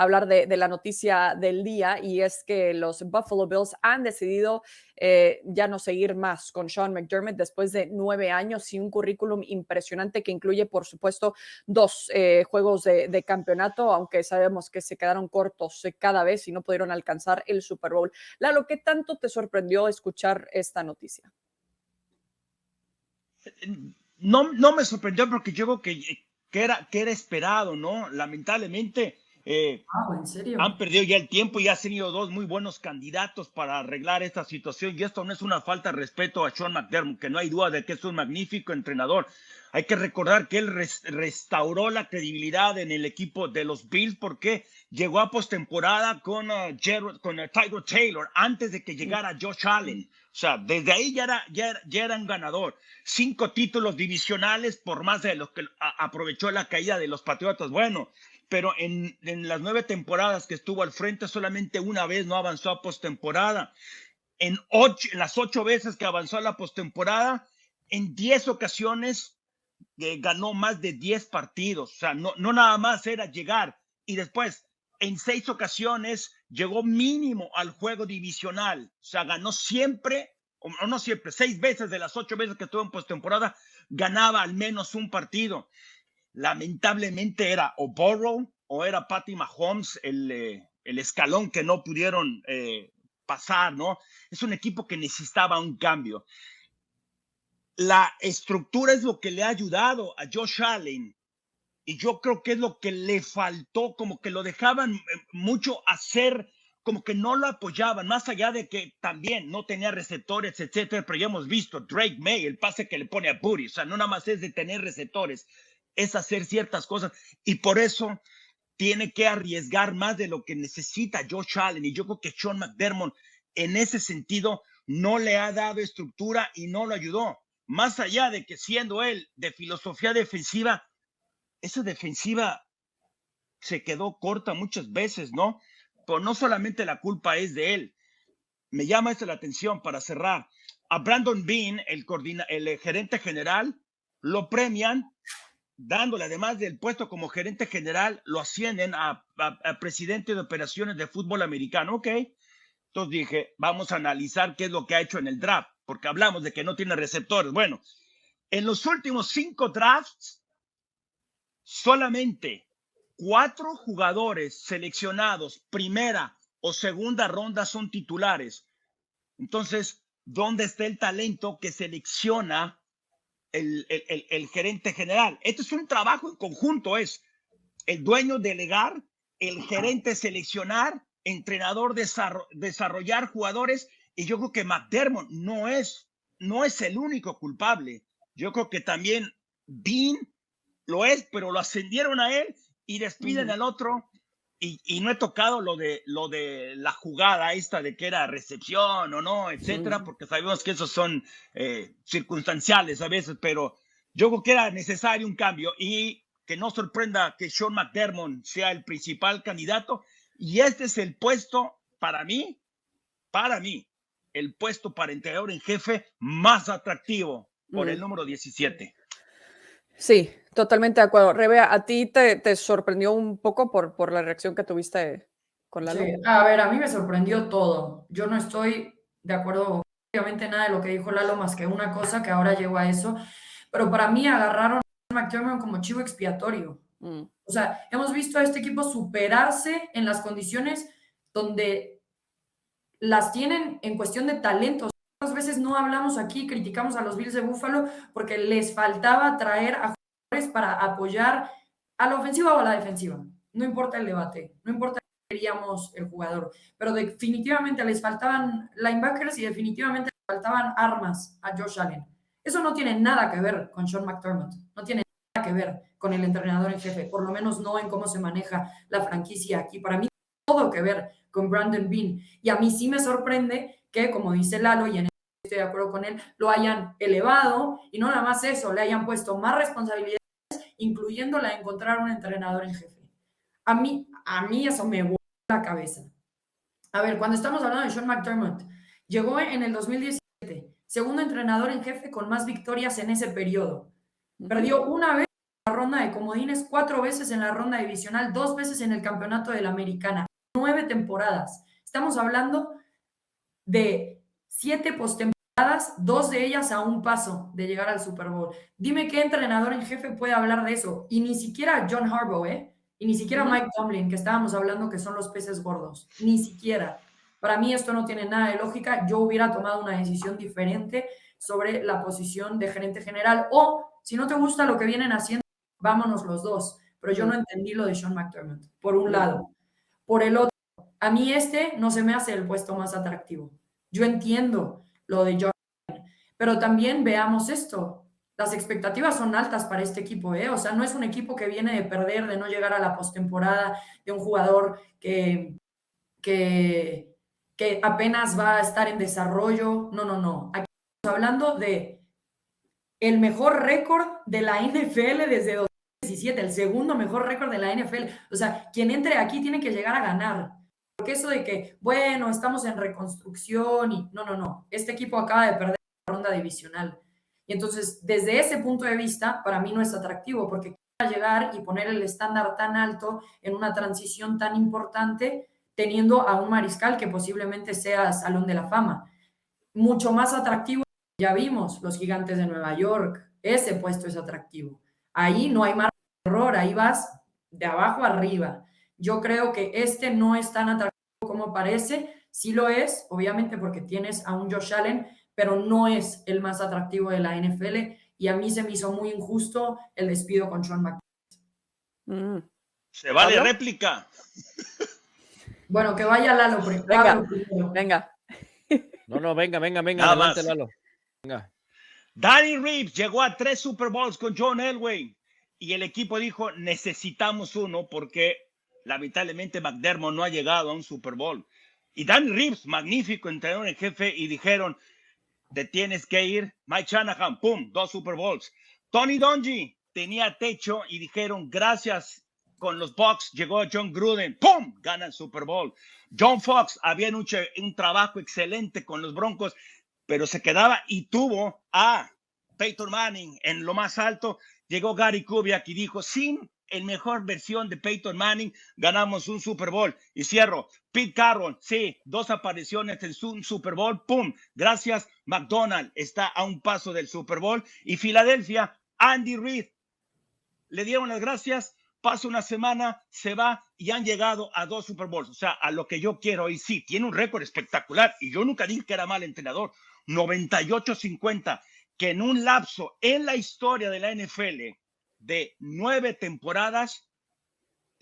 hablar de la noticia del día, y es que los Buffalo Bills han decidido ya no seguir más con Sean McDermott después de 9 años y un currículum impresionante que incluye, por supuesto, 2 juegos de campeonato, aunque sabemos que se quedaron cortos cada vez y no pudieron alcanzar el Super Bowl. Lalo, ¿qué tanto te sorprendió escuchar esta noticia? No me sorprendió porque yo creo que era esperado, ¿no? Lamentablemente ¿En serio? han perdido ya el tiempo y han tenido 2 muy buenos candidatos para arreglar esta situación, y esto no es una falta de respeto a Sean McDermott, que no hay duda de que es un magnífico entrenador. Hay que recordar que él restauró la credibilidad en el equipo de los Bills porque llegó a postemporada con Tyrod Taylor antes de que llegara Josh Allen. O sea, desde ahí ya era un ganador. 5 títulos divisionales por más de los que aprovechó la caída de los Patriotas. Bueno, pero en las 9 temporadas que estuvo al frente, solamente una vez no avanzó a postemporada. En las 8 veces que avanzó a la postemporada, en 10 ocasiones ganó más de 10 partidos. O sea, no nada más era llegar. Y después, en 6 ocasiones, llegó mínimo al juego divisional. O sea, ganó siempre, o no siempre, 6 veces de las 8 veces que estuvo en postemporada, ganaba al menos un partido. Lamentablemente era o Burrow o era Patty Mahomes el escalón que no pudieron pasar, ¿no? Es un equipo que necesitaba un cambio. La estructura es lo que le ha ayudado a Josh Allen, y yo creo que es lo que le faltó, como que lo dejaban mucho hacer, como que no lo apoyaban, más allá de que también no tenía receptores, etcétera, pero ya hemos visto Drake May, el pase que le pone a Puri, o sea, no nada más es de tener receptores, es hacer ciertas cosas, y por eso tiene que arriesgar más de lo que necesita Josh Allen, y yo creo que Sean McDermott en ese sentido no le ha dado estructura y no lo ayudó. Más allá de que siendo él de filosofía defensiva, esa defensiva se quedó corta muchas veces, ¿no? Pero no solamente la culpa es de él. Me llama la atención para cerrar. A Brandon Beane, el gerente general, lo premian, dándole, además del puesto como gerente general, lo ascienden a presidente de operaciones de fútbol americano. Ok. Entonces dije, vamos a analizar qué es lo que ha hecho en el draft, porque hablamos de que no tiene receptores. Bueno, en los últimos 5 drafts, solamente 4 jugadores seleccionados primera o segunda ronda son titulares. Entonces, ¿dónde está el talento que selecciona el gerente general? Este es un trabajo en conjunto, es el dueño delegar, el gerente seleccionar, entrenador desarrollar jugadores, y yo creo que McDermott no es el único culpable. Yo creo que también Beane lo es, pero lo ascendieron a él y despiden al otro, y no he tocado lo de la jugada esta de que era recepción o no, etcétera, porque sabemos que esos son circunstanciales a veces, pero yo creo que era necesario un cambio, y que no sorprenda que Sean McDermott sea el principal candidato, y este es el puesto para mí, el puesto para entrenador en jefe más atractivo por el número 17. Sí, totalmente de acuerdo. Rebe, ¿a ti te sorprendió un poco por la reacción que tuviste con Lalo? Sí, a ver, a mí me sorprendió todo. Yo no estoy de acuerdo, obviamente, nada de lo que dijo Lalo, más que una cosa que ahora llego a eso. Pero para mí agarraron a McDermott como chivo expiatorio. O sea, hemos visto a este equipo superarse en las condiciones donde las tienen en cuestión de talento. Muchas veces no hablamos aquí, criticamos a los Bills de Buffalo porque les faltaba traer a jugadores para apoyar a la ofensiva o a la defensiva. No importa el debate, no importa que queríamos el jugador, pero definitivamente les faltaban linebackers y definitivamente les faltaban armas a Josh Allen. Eso no tiene nada que ver con Sean McDermott, no tiene nada que ver con el entrenador en jefe, por lo menos no en cómo se maneja la franquicia aquí. Para mí, todo que ver con Brandon Beane. Y a mí sí me sorprende que, como dice Lalo, y en eso estoy de acuerdo con él, lo hayan elevado, y no nada más eso, le hayan puesto más responsabilidades, incluyendo la de encontrar un entrenador en jefe. A mí eso me vuela la cabeza. A ver, cuando estamos hablando de Sean McDermott, llegó en el 2017, segundo entrenador en jefe con más victorias en ese periodo. Perdió una vez en la ronda ronda de comodines, 4 veces en la ronda divisional, 2 veces en el campeonato de la Americana, 9 temporadas. Estamos hablando de 7 postemporadas, 2 de ellas a un paso de llegar al Super Bowl. Dime qué entrenador en jefe puede hablar de eso. Y ni siquiera John Harbaugh, y ni siquiera Mike Tomlin, que estábamos hablando que son los peces gordos. Ni siquiera. Para mí esto no tiene nada de lógica. Yo hubiera tomado una decisión diferente sobre la posición de gerente general. O, si no te gusta lo que vienen haciendo, vámonos los dos. Pero yo no entendí lo de Sean McDermott, por un lado. Por el otro, a mí no se me hace el puesto más atractivo. Yo entiendo lo de Josh Allen, pero también veamos esto. Las expectativas son altas para este equipo, ¿eh? O sea, no es un equipo que viene de perder, de no llegar a la postemporada, de un jugador que apenas va a estar en desarrollo. No. Aquí estamos hablando de el mejor récord de la NFL desde 2017, el segundo mejor récord de la NFL. O sea, quien entre aquí tiene que llegar a ganar. Porque eso de que, bueno, estamos en reconstrucción y no. Este equipo acaba de perder la ronda divisional. Y entonces, desde ese punto de vista, para mí no es atractivo, porque quiero llegar y poner el estándar tan alto en una transición tan importante, teniendo a un mariscal que posiblemente sea Salón de la Fama. Mucho más atractivo, ya vimos, los Gigantes de Nueva York. Ese puesto es atractivo. Ahí no hay margen de error, ahí vas de abajo arriba. Yo creo que este no es tan atractivo como parece. Sí lo es, obviamente, porque tienes a un Josh Allen, pero no es el más atractivo de la NFL, y a mí se me hizo muy injusto el despido con Sean McDermott. Se vale réplica. Bueno, que vaya Lalo. Venga. No, venga, adelante, Lalo. Venga. Danny Reeves llegó a 3 Super Bowls con John Elway y el equipo dijo, necesitamos uno porque lamentablemente McDermott no ha llegado a un Super Bowl. Y Danny Reeves, magnífico entrenador en jefe, y dijeron, te tienes que ir. Mike Shanahan, pum, 2 Super Bowls. Tony Dungy tenía techo y dijeron, gracias, con los Bucs llegó John Gruden, pum, gana el Super Bowl. John Fox había hecho un trabajo excelente con los Broncos, pero se quedaba y tuvo a Peyton Manning en lo más alto. Llegó Gary Kubiak y dijo, sin el mejor versión de Peyton Manning, ganamos un Super Bowl. Y cierro, Pete Carroll, sí, 2 apariciones en un Super Bowl, pum, gracias, McDonald está a un paso del Super Bowl. Y Filadelfia, Andy Reid, le dieron las gracias, pasa una semana, se va y han llegado a 2 Super Bowls. O sea, a lo que yo quiero. Y sí, tiene un récord espectacular. Y yo nunca dije que era mal entrenador. 98-50, que en un lapso en la historia de la NFL de 9 temporadas,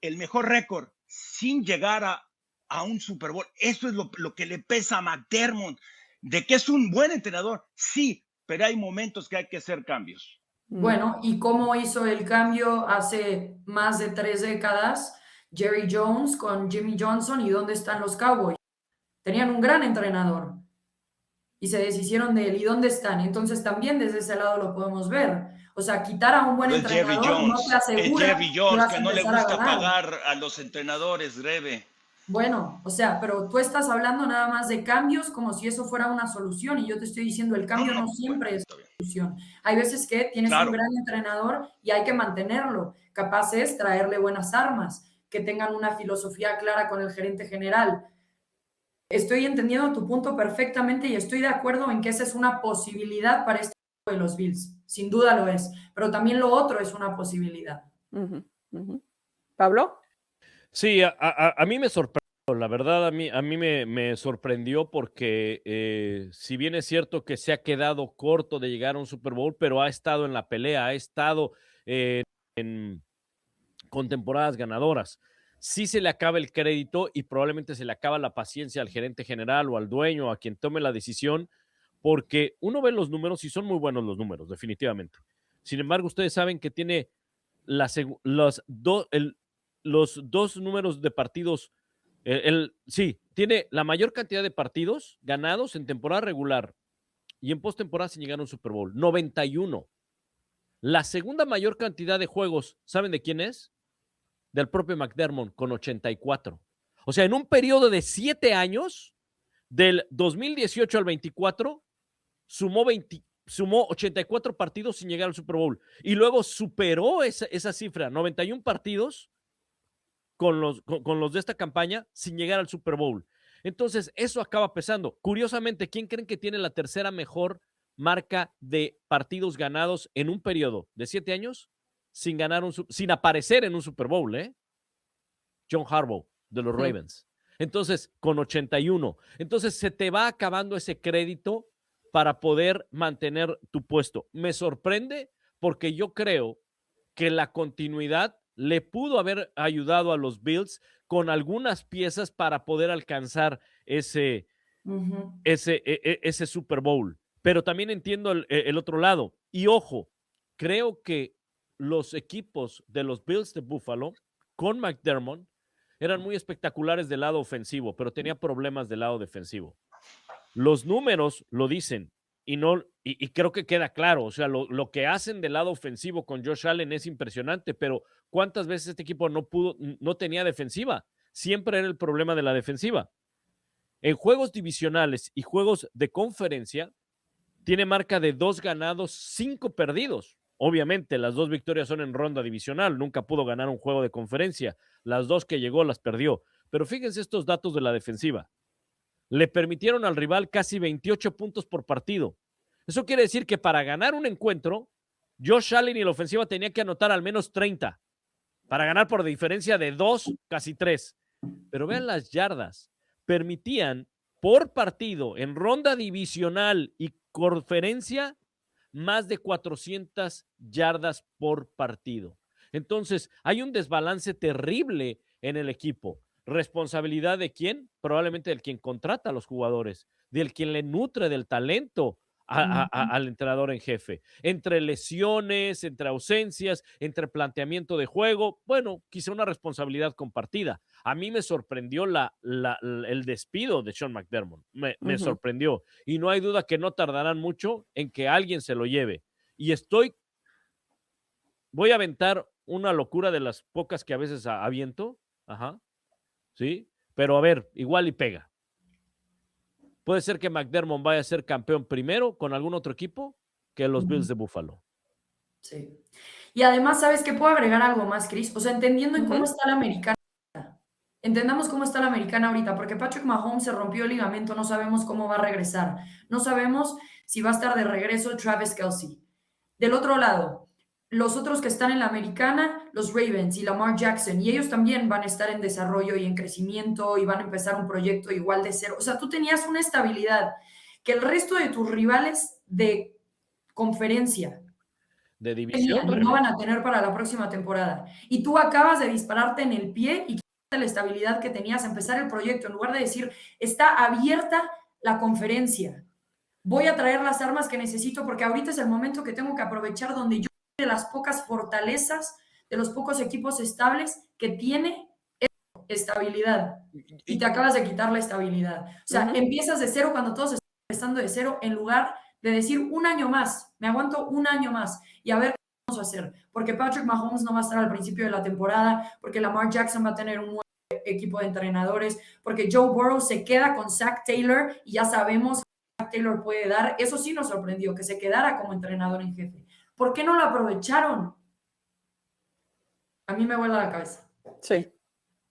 el mejor récord sin llegar a un Super Bowl. Eso es lo que le pesa a McDermott, de que es un buen entrenador, sí, pero hay momentos que hay que hacer cambios. Bueno, ¿y cómo hizo el cambio hace más de 3 décadas Jerry Jones con Jimmy Johnson? ¿Y dónde están los Cowboys? Tenían un gran entrenador y se deshicieron de él. ¿Y dónde están? Entonces también desde ese lado lo podemos ver. O sea, quitar a un buen entrenador no te asegura es Jerry Jones, que no le gusta pagar a los entrenadores, Rebe. Bueno, o sea, pero tú estás hablando nada más de cambios como si eso fuera una solución, y yo te estoy diciendo, el cambio no siempre es una solución. Hay veces que tienes un gran entrenador y hay que mantenerlo. Capaz es traerle buenas armas, que tengan una filosofía clara con el gerente general. Estoy entendiendo tu punto perfectamente y estoy de acuerdo en que esa es una posibilidad para este equipo de los Bills. Sin duda lo es, pero también lo otro es una posibilidad. ¿Pablo? Sí, a mí me sorprendió, la verdad, a mí me sorprendió porque si bien es cierto que se ha quedado corto de llegar a un Super Bowl, pero ha estado en la pelea, ha estado con temporadas ganadoras. Sí se le acaba el crédito y probablemente se le acaba la paciencia al gerente general o al dueño o a quien tome la decisión, porque uno ve los números y son muy buenos los números, definitivamente. Sin embargo, ustedes saben que tiene los 2 números de partidos, tiene la mayor cantidad de partidos ganados en temporada regular y en postemporada sin llegar a un Super Bowl, 91. La segunda mayor cantidad de juegos, ¿saben de quién es? Del propio McDermott, con 84. O sea, en un periodo de 7 años, del 2018 al 24, sumó sumó 84 partidos sin llegar al Super Bowl y luego superó esa cifra, 91 partidos con los de esta campaña sin llegar al Super Bowl. Entonces, eso acaba pesando. Curiosamente, ¿quién creen que tiene la tercera mejor marca de partidos ganados en un periodo de 7 años sin aparecer en un Super Bowl? John Harbaugh, de los Ravens. Entonces, con 81. Entonces, se te va acabando ese crédito para poder mantener tu puesto. Me sorprende porque yo creo que la continuidad le pudo haber ayudado a los Bills con algunas piezas para poder alcanzar ese Super Bowl. Pero también entiendo el otro lado. Y ojo, creo que los equipos de los Bills de Buffalo con McDermott eran muy espectaculares del lado ofensivo, pero tenía problemas del lado defensivo. Los números lo dicen y creo que queda claro. O sea, lo que hacen del lado ofensivo con Josh Allen es impresionante, pero ¿cuántas veces este equipo no tenía defensiva? Siempre era el problema de la defensiva. En juegos divisionales y juegos de conferencia, tiene marca de 2 ganados, 5 perdidos. Obviamente, las 2 victorias son en ronda divisional. Nunca pudo ganar un juego de conferencia. Las 2 que llegó las perdió. Pero fíjense estos datos de la defensiva. Le permitieron al rival casi 28 puntos por partido. Eso quiere decir que para ganar un encuentro, Josh Allen y la ofensiva tenía que anotar al menos 30 para ganar por diferencia de 2, casi 3. Pero vean las yardas. Permitían por partido en ronda divisional y conferencia más de 400 yardas por partido. Entonces, hay un desbalance terrible en el equipo. ¿Responsabilidad de quién? Probablemente del quien contrata a los jugadores, del quien le nutre del talento al entrenador en jefe. Entre lesiones, entre ausencias, entre planteamiento de juego, bueno, quizá una responsabilidad compartida. A mí me sorprendió el despido de Sean McDermott. Me sorprendió. Y no hay duda que no tardarán mucho en que alguien se lo lleve. Y voy a aventar una locura de las pocas que a veces aviento. Ajá. ¿Sí? Pero a ver, igual y pega. Puede ser que McDermott vaya a ser campeón primero con algún otro equipo que los Bills de Buffalo. Sí. Y además, ¿sabes qué? Puedo agregar algo más, Chris. O sea, entendiendo en cómo está la americana. Entendamos cómo está la americana ahorita, porque Patrick Mahomes se rompió el ligamento, no sabemos cómo va a regresar. No sabemos si va a estar de regreso Travis Kelce. Del otro lado, los otros que están en la americana, los Ravens y Lamar Jackson, y ellos también van a estar en desarrollo y en crecimiento y van a empezar un proyecto igual de cero. O sea, tú tenías una estabilidad que el resto de tus rivales de conferencia de división no van a tener para la próxima temporada. Y tú acabas de dispararte en el pie y quitarte la estabilidad que tenías a empezar el proyecto, en lugar de decir, está abierta la conferencia. Voy a traer las armas que necesito porque ahorita es el momento que tengo que aprovechar donde yo de las pocas fortalezas, de los pocos equipos estables que tiene estabilidad. Y te acabas de quitar la estabilidad. O sea, empiezas de cero cuando todos están empezando de cero en lugar de decir un año más, me aguanto un año más y a ver qué vamos a hacer. Porque Patrick Mahomes no va a estar al principio de la temporada, porque Lamar Jackson va a tener un nuevo equipo de entrenadores, porque Joe Burrow se queda con Zach Taylor y ya sabemos que Zach Taylor puede dar. Eso sí nos sorprendió, que se quedara como entrenador en jefe. ¿Por qué no lo aprovecharon? A mí me vuela la cabeza. Sí.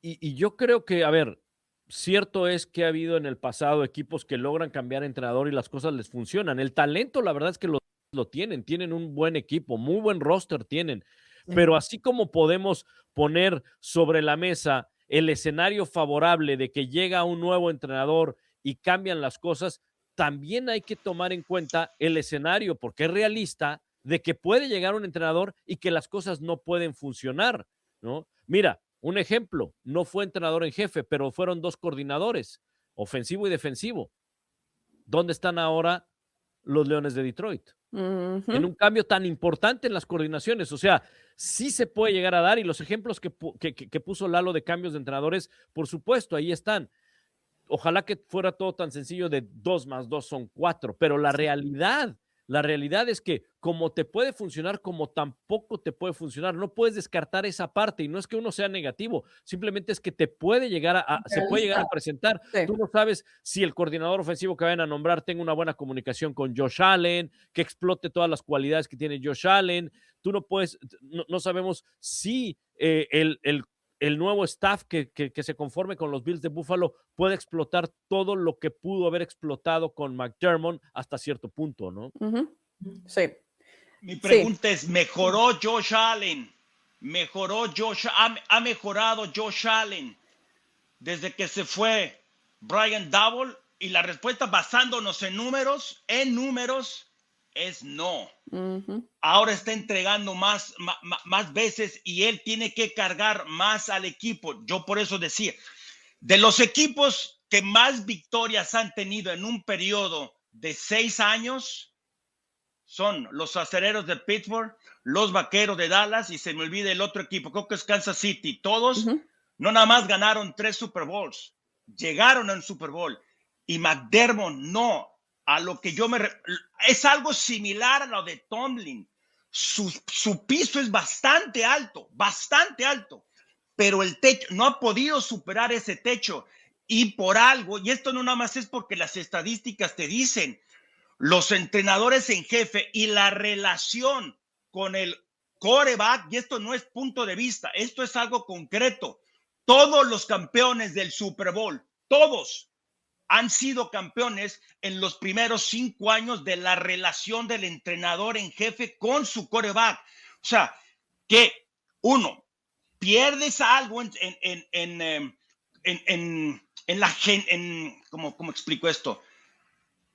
Y yo creo que, a ver, cierto es que ha habido en el pasado equipos que logran cambiar entrenador y las cosas les funcionan. El talento, la verdad es que lo tienen un buen equipo, muy buen roster tienen. Sí. Pero así como podemos poner sobre la mesa el escenario favorable de que llega un nuevo entrenador y cambian las cosas, también hay que tomar en cuenta el escenario, porque es realista, de que puede llegar un entrenador y que las cosas no pueden funcionar, ¿no? Mira, un ejemplo, no fue entrenador en jefe, pero fueron 2 coordinadores, ofensivo y defensivo. ¿Dónde están ahora los Leones de Detroit? En un cambio tan importante en las coordinaciones. O sea, sí se puede llegar a dar, y los ejemplos que puso Lalo de cambios de entrenadores, por supuesto, ahí están. Ojalá que fuera todo tan sencillo de 2 más 2 son 4, pero la realidad La realidad es que como te puede funcionar, como tampoco te puede funcionar. No puedes descartar esa parte y no es que uno sea negativo, simplemente es que te puede llegar se puede llegar a presentar. Sí. Tú no sabes si el coordinador ofensivo que vayan a nombrar tenga una buena comunicación con Josh Allen, que explote todas las cualidades que tiene Josh Allen. Tú no puedes, no sabemos si el nuevo staff que se conforme con los Bills de Buffalo puede explotar todo lo que pudo haber explotado con McDermott hasta cierto punto, ¿no? Uh-huh. Sí. Mi pregunta es, ¿mejoró Josh Allen? ¿Ha mejorado Josh Allen desde que se fue Brian Daboll? Y la respuesta, basándonos en números, es no. Uh-huh. Ahora está entregando más veces y él tiene que cargar más al equipo. Yo por eso decía, de los equipos que más victorias han tenido en un periodo de 6 años, son los Acereros de Pittsburgh, los Vaqueros de Dallas y se me olvida el otro equipo, creo que es Kansas City. Todos no nada más ganaron 3 Super Bowls, llegaron a un Super Bowl y McDermott no. A lo que es algo similar a lo de Tomlin. Su piso es bastante alto, pero el techo no ha podido superar ese techo y por algo, y esto no nada más es porque las estadísticas te dicen, los entrenadores en jefe y la relación con el quarterback, y esto no es punto de vista, esto es algo concreto. Todos los campeones del Super Bowl, todos han sido campeones en los primeros 5 años de la relación del entrenador en jefe con su quarterback. O sea, que uno, pierdes algo ¿cómo explico esto?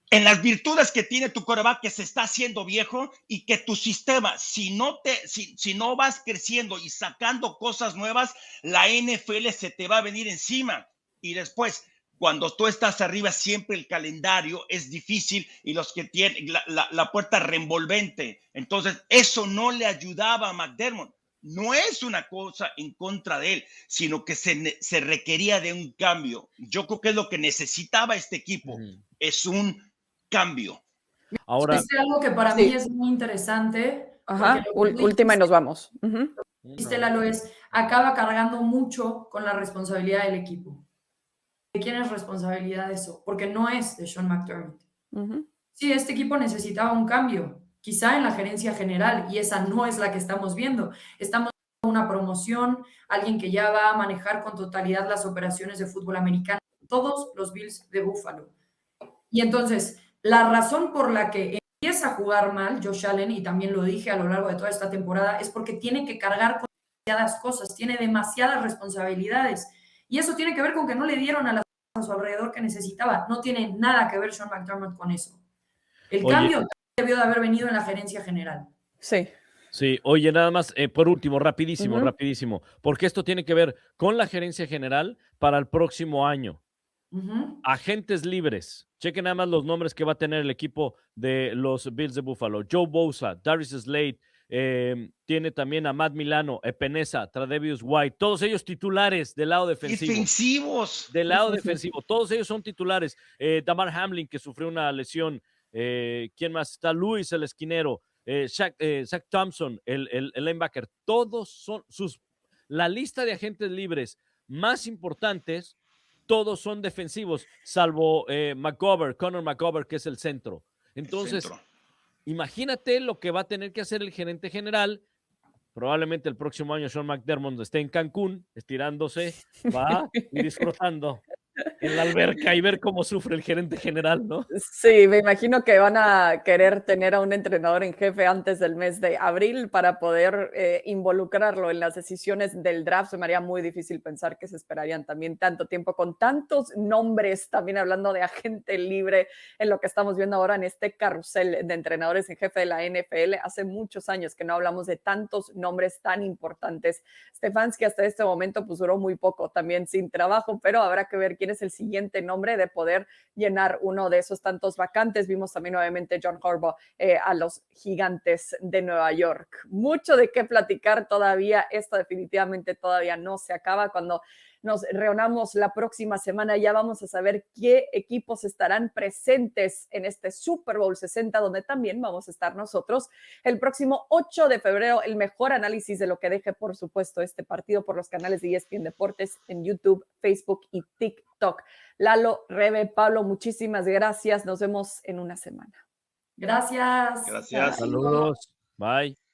En las virtudes que tiene tu quarterback, que se está haciendo viejo y que tu sistema, si no vas creciendo y sacando cosas nuevas, la NFL se te va a venir encima. Y después, cuando tú estás arriba, siempre el calendario es difícil y los que tienen la puerta revolvente. Entonces, eso no le ayudaba a McDermott. No es una cosa en contra de él, sino que se requería de un cambio. Yo creo que es lo que necesitaba este equipo. Es un cambio. Ahora, es algo que para mí es muy interesante. Ajá, última y nos vamos. Lalo, acaba cargando mucho con la responsabilidad del equipo. ¿De quién es responsabilidad eso? Porque no es de Sean McDermott. Sí, este equipo necesitaba un cambio, quizá en la gerencia general, y esa no es la que estamos viendo. Estamos viendo una promoción, alguien que ya va a manejar con totalidad las operaciones de fútbol americano, todos los Bills de Buffalo. Y entonces, la razón por la que empieza a jugar mal Josh Allen, y también lo dije a lo largo de toda esta temporada, es porque tiene que cargar con demasiadas cosas, tiene demasiadas responsabilidades. Y eso tiene que ver con que no le dieron a su alrededor que necesitaba. No tiene nada que ver Sean McDermott con eso. El cambio debió de haber venido en la gerencia general. Sí. Sí, oye, nada más, por último, rapidísimo, porque esto tiene que ver con la gerencia general para el próximo año. Agentes libres. Chequen nada más los nombres que va a tener el equipo de los Bills de Buffalo. Joe Bosa, Darius Slade, tiene también a Matt Milano, Epenesa, Tradevius White, todos ellos titulares del lado defensivo. Defensivos. Del lado defensivo, todos ellos son titulares. Damar Hamlin, que sufrió una lesión. ¿Quién más? Está Luis, el esquinero. Zach Thompson, el linebacker. Todos son la lista de agentes libres más importantes. Todos son defensivos, salvo Conor McGovern, que es el centro. Entonces, imagínate lo que va a tener que hacer el gerente general. Probablemente el próximo año Sean McDermott esté en Cancún, estirándose, va y disfrutando en la alberca y ver cómo sufre el gerente general, ¿no? Sí, me imagino que van a querer tener a un entrenador en jefe antes del mes de abril para poder involucrarlo en las decisiones del draft. Se me haría muy difícil pensar que se esperarían también tanto tiempo con tantos nombres, también hablando de agente libre, en lo que estamos viendo ahora en este carrusel de entrenadores en jefe de la NFL. Hace muchos años que no hablamos de tantos nombres tan importantes. Stefanski hasta este momento pues duró muy poco también sin trabajo, pero habrá que ver quién es el siguiente nombre de poder llenar uno de esos tantos vacantes. Vimos también obviamente John Harbaugh a los Gigantes de Nueva York. Mucho de qué platicar todavía. Esto definitivamente todavía no se acaba. Cuando nos reunamos la próxima semana. Ya vamos a saber qué equipos estarán presentes en este Super Bowl 60, donde también vamos a estar nosotros el próximo 8 de febrero. El mejor análisis de lo que deje, por supuesto, este partido por los canales de ESPN Deportes en YouTube, Facebook y TikTok. Lalo, Rebe, Pablo, muchísimas gracias. Nos vemos en una semana. Gracias. Gracias. Saludos. Bye.